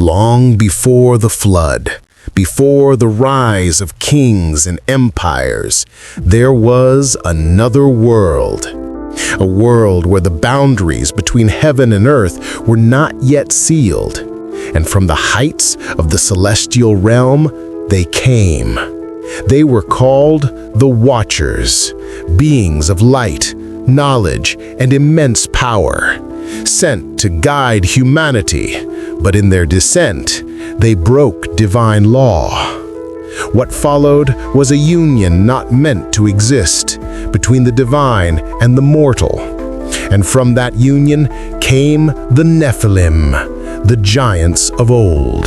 Long before the flood, before the rise of kings and empires, there was another world. A world where the boundaries between heaven and earth were not yet sealed. And from the heights of the celestial realm, they came. They were called the Watchers, beings of light, knowledge, and immense power, sent to guide humanity, but in their descent, they broke divine law. What followed was a union not meant to exist between the divine and the mortal. And from that union came the Nephilim, the giants of old.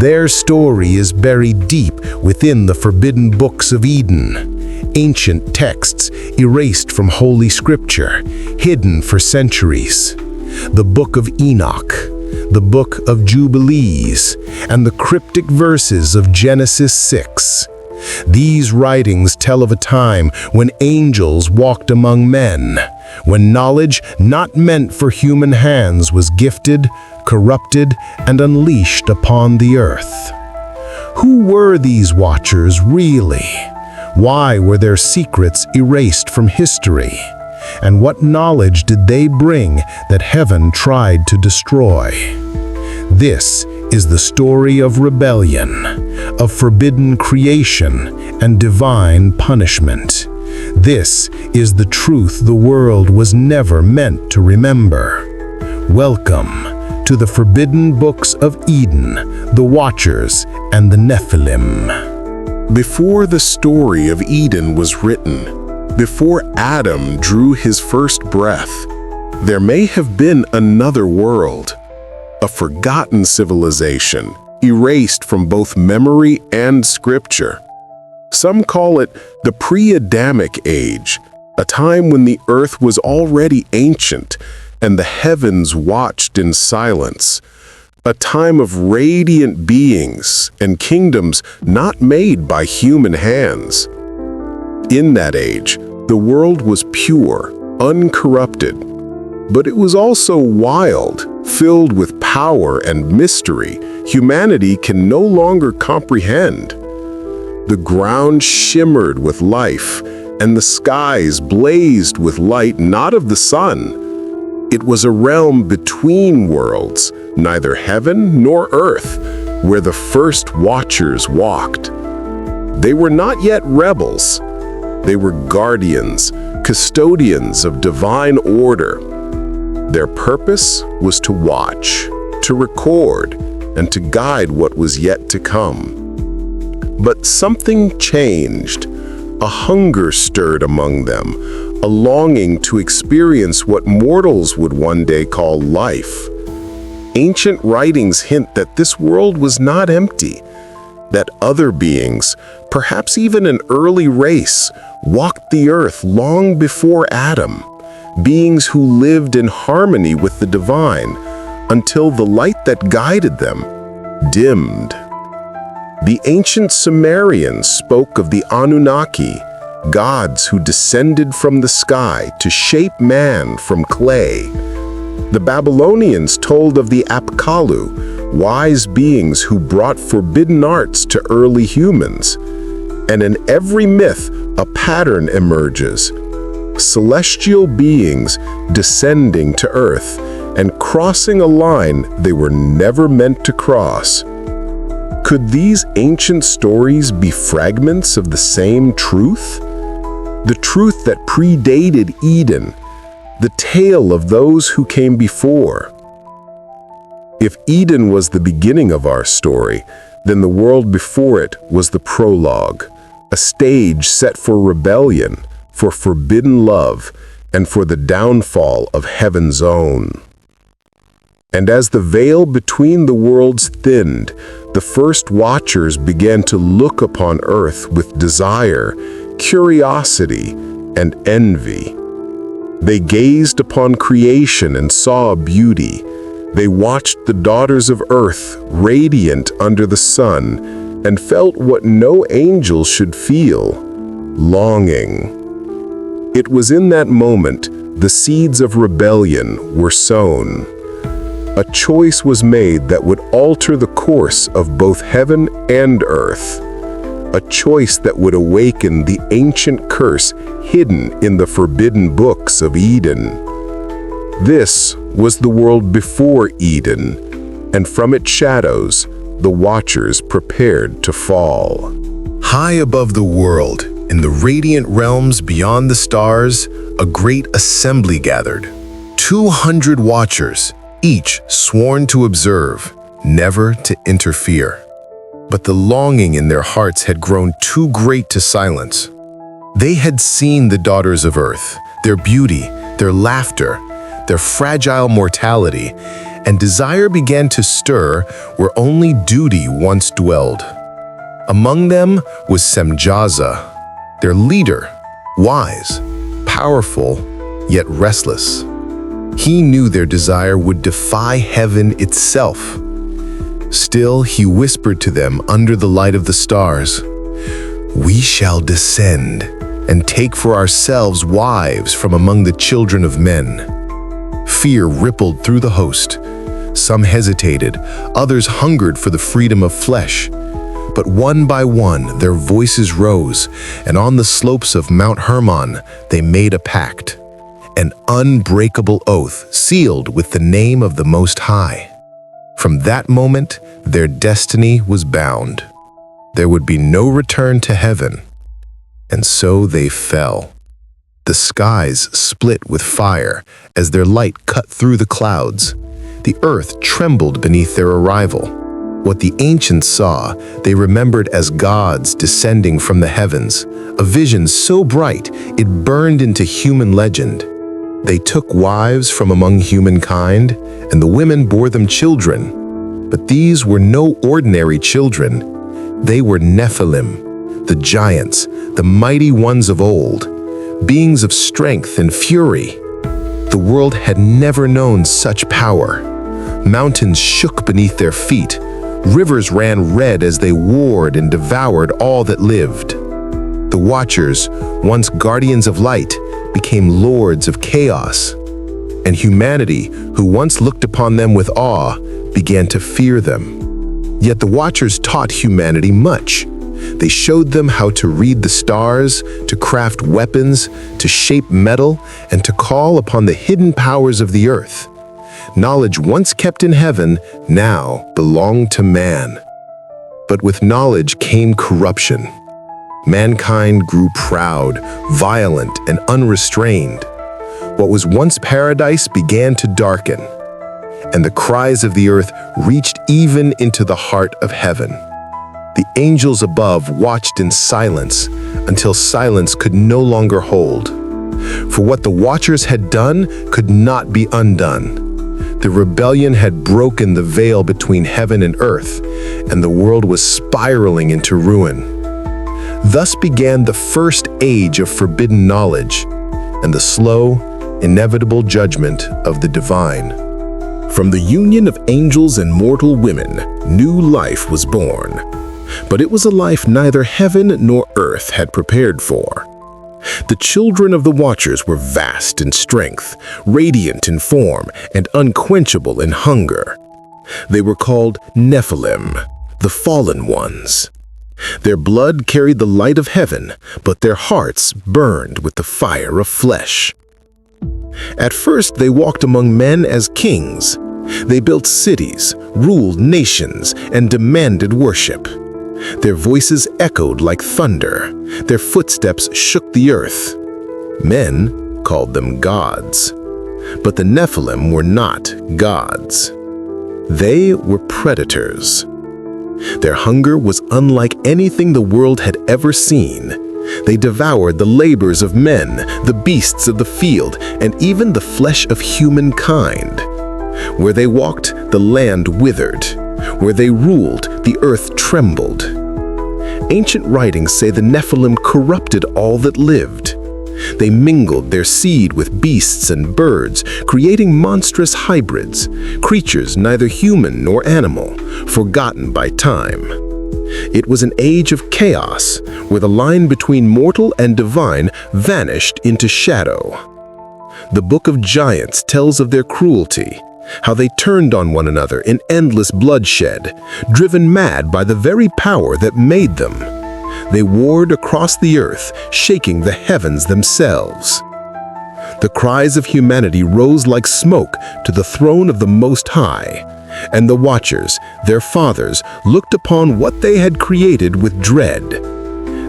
Their story is buried deep within the forbidden books of Eden, ancient texts erased from Holy Scripture, hidden for centuries. The Book of Enoch, the Book of Jubilees, and the cryptic verses of Genesis 6. These writings tell of a time when angels walked among men, when knowledge not meant for human hands was gifted, corrupted, and unleashed upon the earth. Who were these watchers really? Why were their secrets erased from history? And what knowledge did they bring that heaven tried to destroy? This is the story of rebellion, of forbidden creation and divine punishment. This is the truth the world was never meant to remember. Welcome to the forbidden books of Eden, the Watchers, and the Nephilim. Before the story of Eden was written, before Adam drew his first breath, there may have been another world, a forgotten civilization, erased from both memory and scripture. Some call it the pre-Adamic age, a time when the earth was already ancient and the heavens watched in silence, a time of radiant beings and kingdoms not made by human hands. In that age, the world was pure, uncorrupted, but it was also wild, filled with power and mystery humanity can no longer comprehend. The ground shimmered with life, and the skies blazed with light not of the sun. It was a realm between worlds, neither heaven nor earth, where the first watchers walked. They were not yet rebels. They were guardians, custodians of divine order. Their purpose was to watch, to record, and to guide what was yet to come. But something changed. A hunger stirred among them, a longing to experience what mortals would one day call life. Ancient writings hint that this world was not empty, that other beings, perhaps even an early race, walked the earth long before Adam, beings who lived in harmony with the divine until the light that guided them dimmed. The ancient Sumerians spoke of the Anunnaki, gods who descended from the sky to shape man from clay. The Babylonians told of the Apkallu, wise beings who brought forbidden arts to early humans. And in every myth, a pattern emerges. Celestial beings descending to earth and crossing a line they were never meant to cross. Could these ancient stories be fragments of the same truth? The truth that predated Eden, the tale of those who came before. If Eden was the beginning of our story, then the world before it was the prologue, a stage set for rebellion, for forbidden love, and for the downfall of heaven's own. And as the veil between the worlds thinned, the first watchers began to look upon earth with desire, curiosity, and envy. They gazed upon creation and saw beauty. They watched the daughters of earth radiant under the sun and felt what no angel should feel, longing. It was in that moment the seeds of rebellion were sown. A choice was made that would alter the course of both heaven and earth. A choice that would awaken the ancient curse hidden in the forbidden books of Eden. This was the world before Eden, and from its shadows, the Watchers prepared to fall. High above the world, in the radiant realms beyond the stars, a great assembly gathered. 200 Watchers, each sworn to observe, never to interfere. But the longing in their hearts had grown too great to silence. They had seen the daughters of earth, their beauty, their laughter, their fragile mortality, and desire began to stir where only duty once dwelled. Among them was Semjaza, their leader, wise, powerful, yet restless. He knew their desire would defy heaven itself. Still, he whispered to them under the light of the stars, "We shall descend and take for ourselves wives from among the children of men." Fear rippled through the host. Some hesitated, others hungered for the freedom of flesh. But one by one, their voices rose, and on the slopes of Mount Hermon, they made a pact, an unbreakable oath sealed with the name of the Most High. From that moment, their destiny was bound. There would be no return to heaven. And so they fell. The skies split with fire as their light cut through the clouds. The earth trembled beneath their arrival. What the ancients saw, they remembered as gods descending from the heavens, a vision so bright it burned into human legend. They took wives from among humankind, and the women bore them children. But these were no ordinary children. They were Nephilim, the giants, the mighty ones of old, beings of strength and fury. The world had never known such power. Mountains shook beneath their feet. Rivers ran red as they warred and devoured all that lived. The Watchers, once guardians of light, became lords of chaos. And humanity, who once looked upon them with awe, began to fear them. Yet the Watchers taught humanity much. They showed them how to read the stars, to craft weapons, to shape metal, and to call upon the hidden powers of the earth. Knowledge once kept in heaven now belonged to man. But with knowledge came corruption. Mankind grew proud, violent, and unrestrained. What was once paradise began to darken, and the cries of the earth reached even into the heart of heaven. The angels above watched in silence until silence could no longer hold. For what the Watchers had done could not be undone. The rebellion had broken the veil between heaven and earth, and the world was spiraling into ruin. Thus began the first age of forbidden knowledge, and the slow, inevitable judgment of the divine. From the union of angels and mortal women, new life was born. But it was a life neither heaven nor earth had prepared for. The children of the Watchers were vast in strength, radiant in form, and unquenchable in hunger. They were called Nephilim, the fallen ones. Their blood carried the light of heaven, but their hearts burned with the fire of flesh. At first, they walked among men as kings. They built cities, ruled nations, and demanded worship. Their voices echoed like thunder. Their footsteps shook the earth. Men called them gods. But the Nephilim were not gods. They were predators. Their hunger was unlike anything the world had ever seen. They devoured the labors of men, the beasts of the field, and even the flesh of humankind. Where they walked, the land withered. Where they ruled, the earth trembled. Ancient writings say the Nephilim corrupted all that lived. They mingled their seed with beasts and birds, creating monstrous hybrids, creatures neither human nor animal, forgotten by time. It was an age of chaos, where the line between mortal and divine vanished into shadow. The Book of Giants tells of their cruelty. how they turned on one another in endless bloodshed, driven mad by the very power that made them. They warred across the earth, shaking the heavens themselves. The cries of humanity rose like smoke to the throne of the Most High, and the Watchers, their fathers, looked upon what they had created with dread.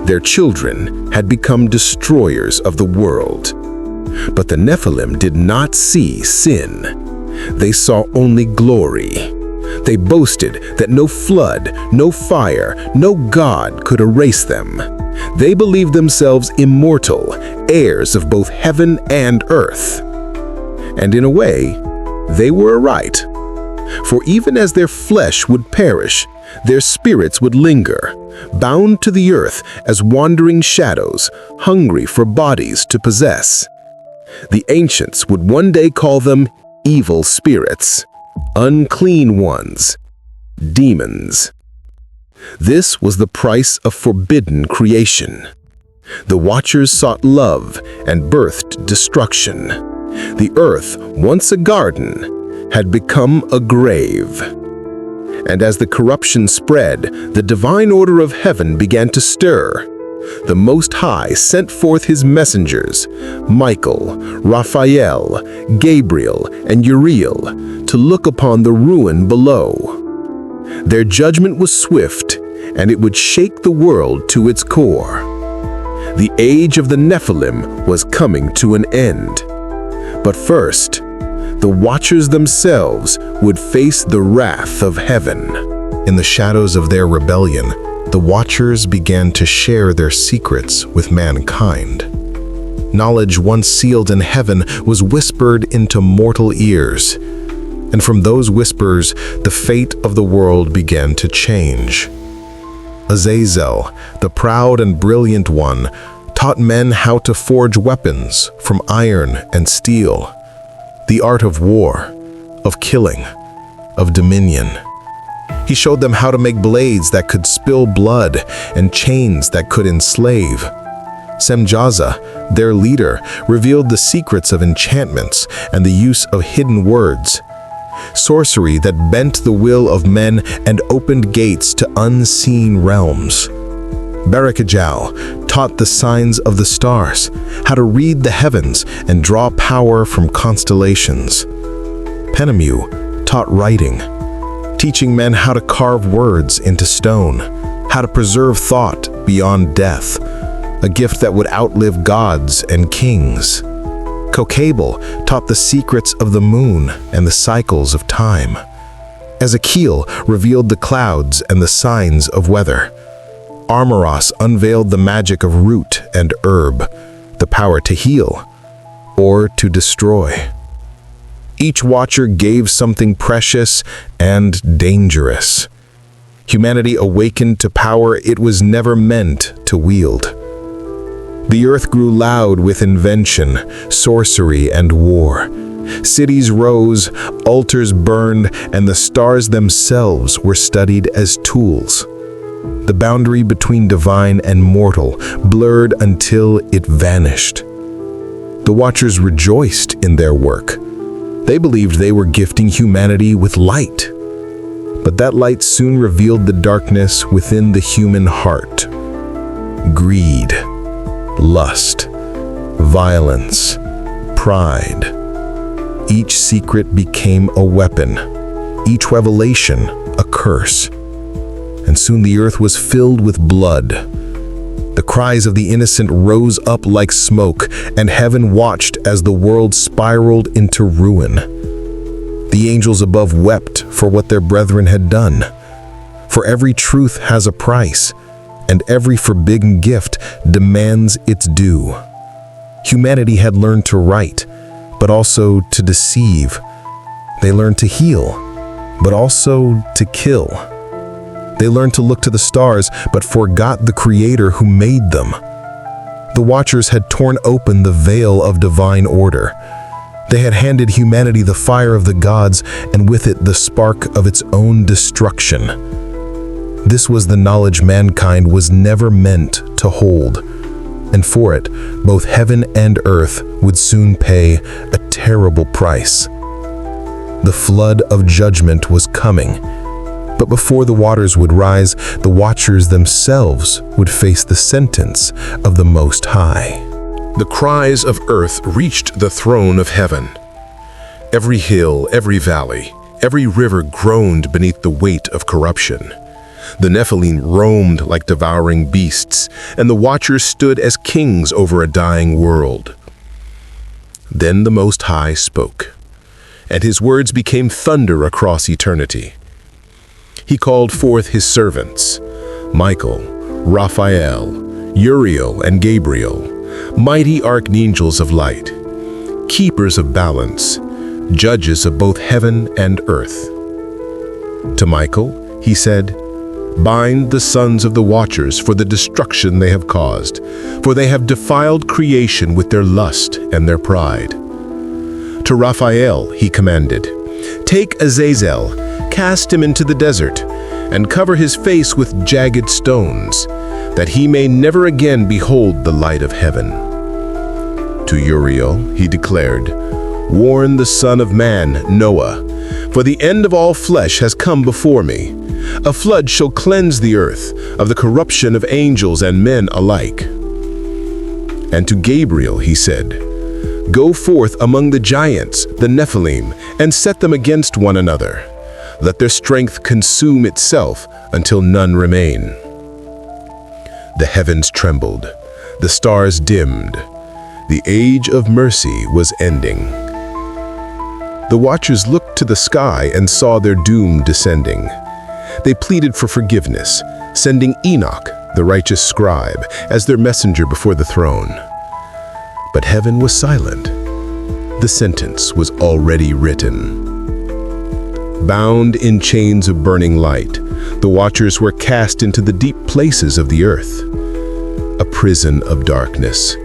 Their children had become destroyers of the world. But the Nephilim did not see sin. They saw only glory. They boasted that no flood, no fire, no god could erase them. They believed themselves immortal, heirs of both heaven and earth. And in a way, they were right. For even as their flesh would perish, their spirits would linger, bound to the earth as wandering shadows, hungry for bodies to possess. The ancients would one day call them evil spirits, unclean ones, demons. This was the price of forbidden creation. The Watchers sought love and birthed destruction. The earth, once a garden, had become a grave. And as the corruption spread, the divine order of heaven began to stir. The Most High sent forth his messengers, Michael, Raphael, Gabriel, and Uriel, to look upon the ruin below. Their judgment was swift, and it would shake the world to its core. The age of the Nephilim was coming to an end. But first, the Watchers themselves would face the wrath of heaven. In the shadows of their rebellion, the Watchers began to share their secrets with mankind. Knowledge once sealed in heaven was whispered into mortal ears, and from those whispers, the fate of the world began to change. Azazel, the proud and brilliant one, taught men how to forge weapons from iron and steel, the art of war, of killing, of dominion. He showed them how to make blades that could spill blood and chains that could enslave. Semjaza, their leader, revealed the secrets of enchantments and the use of hidden words, sorcery that bent the will of men and opened gates to unseen realms. Barakajal taught the signs of the stars, how to read the heavens and draw power from constellations. Penemu taught writing, teaching men how to carve words into stone, how to preserve thought beyond death, a gift that would outlive gods and kings. Kokabel taught the secrets of the moon and the cycles of time. Ezekiel revealed the clouds and the signs of weather. Armoros unveiled the magic of root and herb, the power to heal or to destroy. Each Watcher gave something precious and dangerous. Humanity awakened to power it was never meant to wield. The earth grew loud with invention, sorcery, and war. Cities rose, altars burned, and the stars themselves were studied as tools. The boundary between divine and mortal blurred until it vanished. The Watchers rejoiced in their work. They believed they were gifting humanity with light. But that light soon revealed the darkness within the human heart. Greed, lust, violence, pride. Each secret became a weapon, each revelation a curse. And soon the earth was filled with blood. The cries of the innocent rose up like smoke, and heaven watched as the world spiraled into ruin. The angels above wept for what their brethren had done. For every truth has a price, and every forbidden gift demands its due. Humanity had learned to write, but also to deceive. They learned to heal, but also to kill. They learned to look to the stars, but forgot the Creator who made them. The Watchers had torn open the veil of divine order. They had handed humanity the fire of the gods, and with it the spark of its own destruction. This was the knowledge mankind was never meant to hold, and for it, both heaven and earth would soon pay a terrible price. The flood of judgment was coming. But before the waters would rise, the watchers themselves would face the sentence of the Most High. The cries of earth reached the throne of heaven. Every hill, every valley, every river groaned beneath the weight of corruption. The Nephilim roamed like devouring beasts, and the watchers stood as kings over a dying world. Then the Most High spoke, and his words became thunder across eternity. He called forth his servants, Michael, Raphael, Uriel, and Gabriel, mighty archangels of light, keepers of balance, judges of both heaven and earth. To Michael, he said, "Bind the sons of the watchers for the destruction they have caused, for they have defiled creation with their lust and their pride." To Raphael, he commanded, "Take Azazel, cast him into the desert, and cover his face with jagged stones, that he may never again behold the light of heaven." To Uriel, he declared, "Warn the Son of Man, Noah, for the end of all flesh has come before me. A flood shall cleanse the earth of the corruption of angels and men alike." And to Gabriel he said, "Go forth among the giants, the Nephilim, and set them against one another. Let their strength consume itself until none remain." The heavens trembled, the stars dimmed. The age of mercy was ending. The watchers looked to the sky and saw their doom descending. They pleaded for forgiveness, sending Enoch, the righteous scribe, as their messenger before the throne. But heaven was silent. The sentence was already written. Bound in chains of burning light, the watchers were cast into the deep places of the earth, a prison of darkness,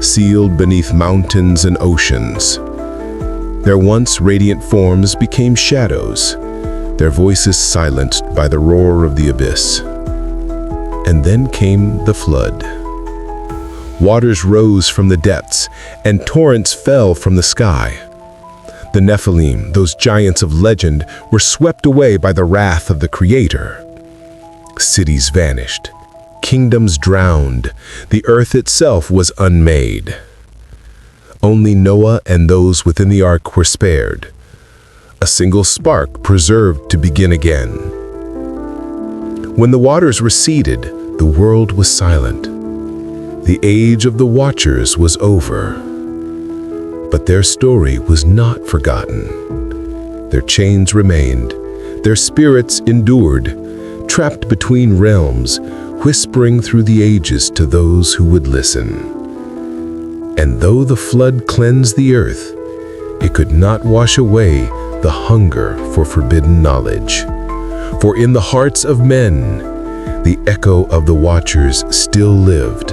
sealed beneath mountains and oceans. Their once radiant forms became shadows, their voices silenced by the roar of the abyss. And then came the flood. Waters rose from the depths, and torrents fell from the sky. The Nephilim, those giants of legend, were swept away by the wrath of the Creator. Cities vanished, kingdoms drowned, the earth itself was unmade. Only Noah and those within the ark were spared, a single spark preserved to begin again. When the waters receded, the world was silent. The age of the watchers was over. But their story was not forgotten. Their chains remained, their spirits endured, trapped between realms, whispering through the ages to those who would listen. And though the flood cleansed the earth, it could not wash away the hunger for forbidden knowledge. For in the hearts of men, the echo of the watchers still lived.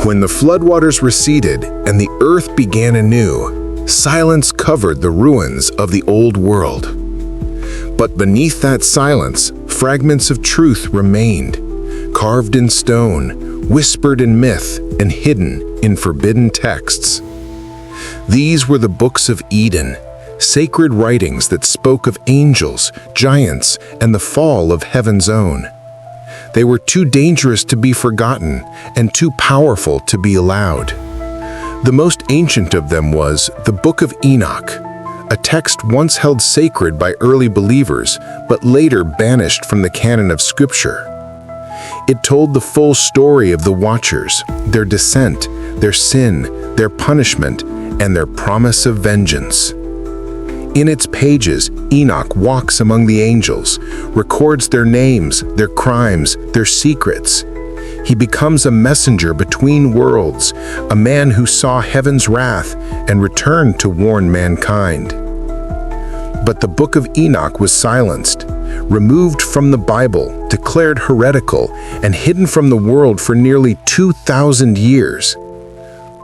When the floodwaters receded and the earth began anew, silence covered the ruins of the old world. But beneath that silence, fragments of truth remained, carved in stone, whispered in myth, and hidden in forbidden texts. These were the books of Eden, sacred writings that spoke of angels, giants, and the fall of heaven's own. They were too dangerous to be forgotten and too powerful to be allowed. The most ancient of them was the Book of Enoch, a text once held sacred by early believers, but later banished from the canon of Scripture. It told the full story of the Watchers, their descent, their sin, their punishment, and their promise of vengeance. In its pages, Enoch walks among the angels, records their names, their crimes, their secrets. He becomes a messenger between worlds, a man who saw heaven's wrath and returned to warn mankind. But the Book of Enoch was silenced, removed from the Bible, declared heretical, and hidden from the world for nearly 2,000 years.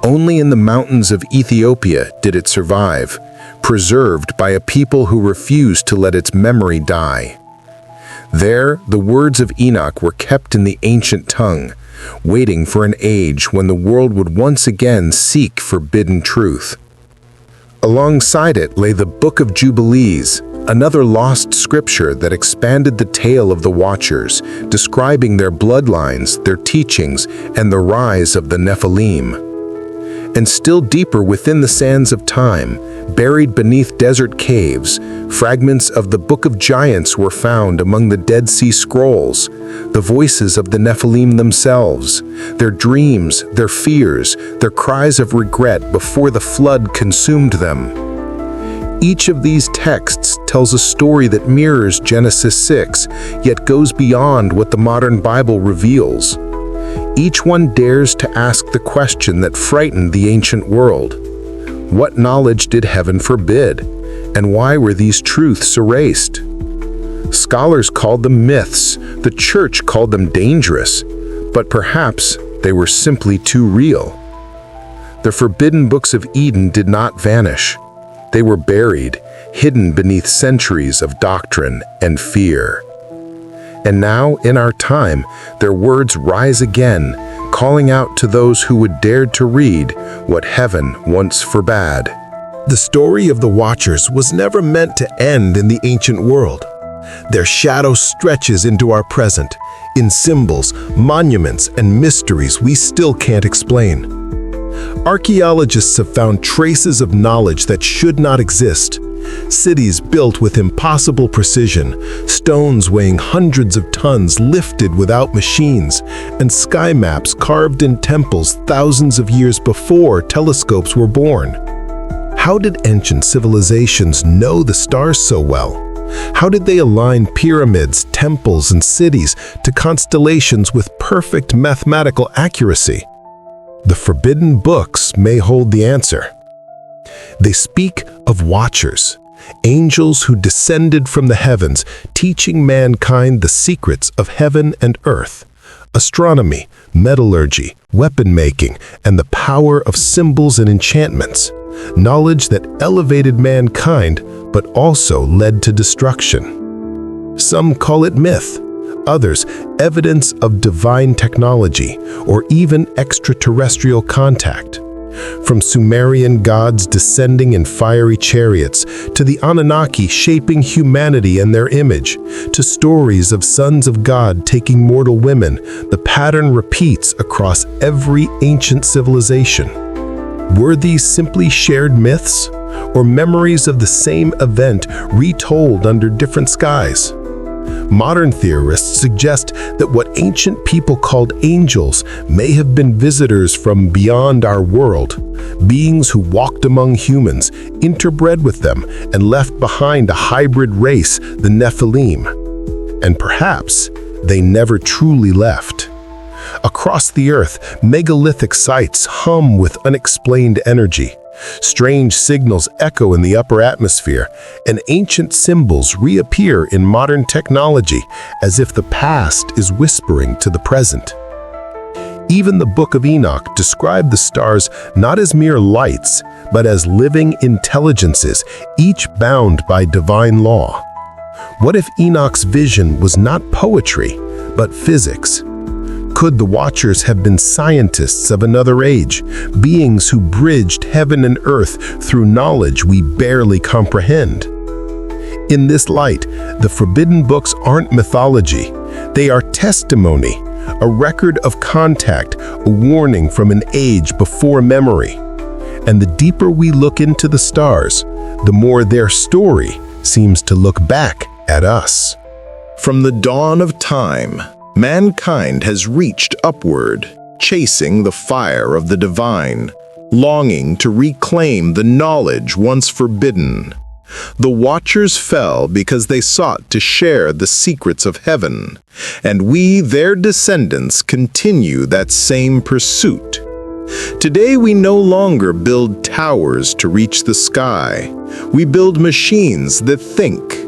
Only in the mountains of Ethiopia did it survive, preserved by a people who refused to let its memory die. There, the words of Enoch were kept in the ancient tongue, waiting for an age when the world would once again seek forbidden truth. Alongside it lay the Book of Jubilees, another lost scripture that expanded the tale of the Watchers, describing their bloodlines, their teachings, and the rise of the Nephilim. And still deeper within the sands of time, buried beneath desert caves, fragments of the Book of Giants were found among the Dead Sea Scrolls, the voices of the Nephilim themselves, their dreams, their fears, their cries of regret before the flood consumed them. Each of these texts tells a story that mirrors Genesis 6, yet goes beyond what the modern Bible reveals. Each one dares to ask the question that frightened the ancient world. What knowledge did heaven forbid, and why were these truths erased? Scholars called them myths, the church called them dangerous, but perhaps they were simply too real. The forbidden books of Eden did not vanish. They were buried, hidden beneath centuries of doctrine and fear. And now, in our time, their words rise again, calling out to those who would dare to read what heaven once forbade. The story of the Watchers was never meant to end in the ancient world. Their shadow stretches into our present, in symbols, monuments, and mysteries we still can't explain. Archaeologists have found traces of knowledge that should not exist. Cities built with impossible precision, stones weighing hundreds of tons lifted without machines, and sky maps carved in temples thousands of years before telescopes were born. How did ancient civilizations know the stars so well? How did they align pyramids, temples, and cities to constellations with perfect mathematical accuracy? The forbidden books may hold the answer. They speak of watchers, angels who descended from the heavens, teaching mankind the secrets of heaven and earth, astronomy, metallurgy, weapon-making, and the power of symbols and enchantments, knowledge that elevated mankind but also led to destruction. Some call it myth, others evidence of divine technology or even extraterrestrial contact. From Sumerian gods descending in fiery chariots, to the Anunnaki shaping humanity and their image, to stories of sons of God taking mortal women, the pattern repeats across every ancient civilization. Were these simply shared myths, or memories of the same event retold under different skies? Modern theorists suggest that what ancient people called angels may have been visitors from beyond our world, beings who walked among humans, interbred with them, and left behind a hybrid race, the Nephilim. And perhaps they never truly left. Across the earth, megalithic sites hum with unexplained energy. Strange signals echo in the upper atmosphere, and ancient symbols reappear in modern technology as if the past is whispering to the present. Even the Book of Enoch described the stars not as mere lights, but as living intelligences, each bound by divine law. What if Enoch's vision was not poetry, but physics? Could the Watchers have been scientists of another age, beings who bridged heaven and earth through knowledge we barely comprehend? In this light, the forbidden books aren't mythology. They are testimony, a record of contact, a warning from an age before memory. And the deeper we look into the stars, the more their story seems to look back at us. From the dawn of time, mankind has reached upward, chasing the fire of the divine, longing to reclaim the knowledge once forbidden. The Watchers fell because they sought to share the secrets of heaven, and we, their descendants, continue that same pursuit. Today we no longer build towers to reach the sky. We build machines that think.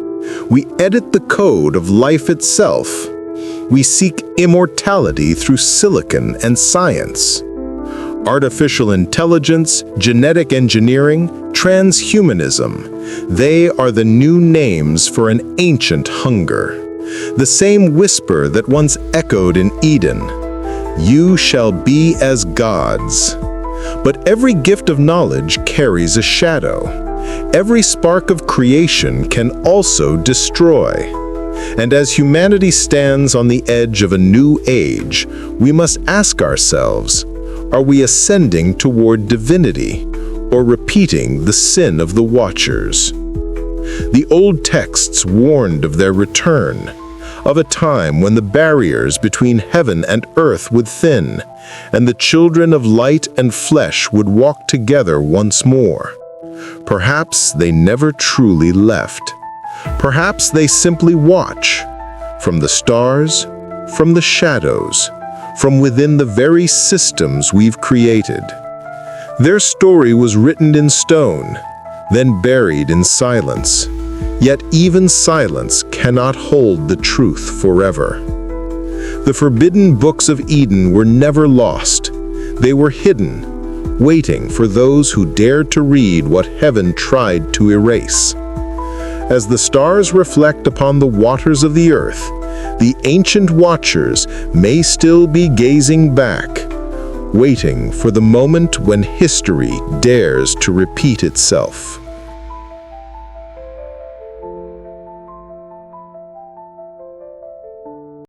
We edit the code of life itself. We seek immortality through silicon and science. Artificial intelligence, genetic engineering, transhumanism, they are the new names for an ancient hunger. The same whisper that once echoed in Eden, "You shall be as gods." But every gift of knowledge carries a shadow. Every spark of creation can also destroy. And as humanity stands on the edge of a new age, we must ask ourselves, are we ascending toward divinity or repeating the sin of the watchers? The old texts warned of their return, of a time when the barriers between heaven and earth would thin, and the children of light and flesh would walk together once more. Perhaps they never truly left. Perhaps they simply watch, from the stars, from the shadows, from within the very systems we've created. Their story was written in stone, then buried in silence. Yet even silence cannot hold the truth forever. The forbidden books of Eden were never lost. They were hidden, waiting for those who dared to read what heaven tried to erase. As the stars reflect upon the waters of the earth, the ancient watchers may still be gazing back, waiting for the moment when history dares to repeat itself.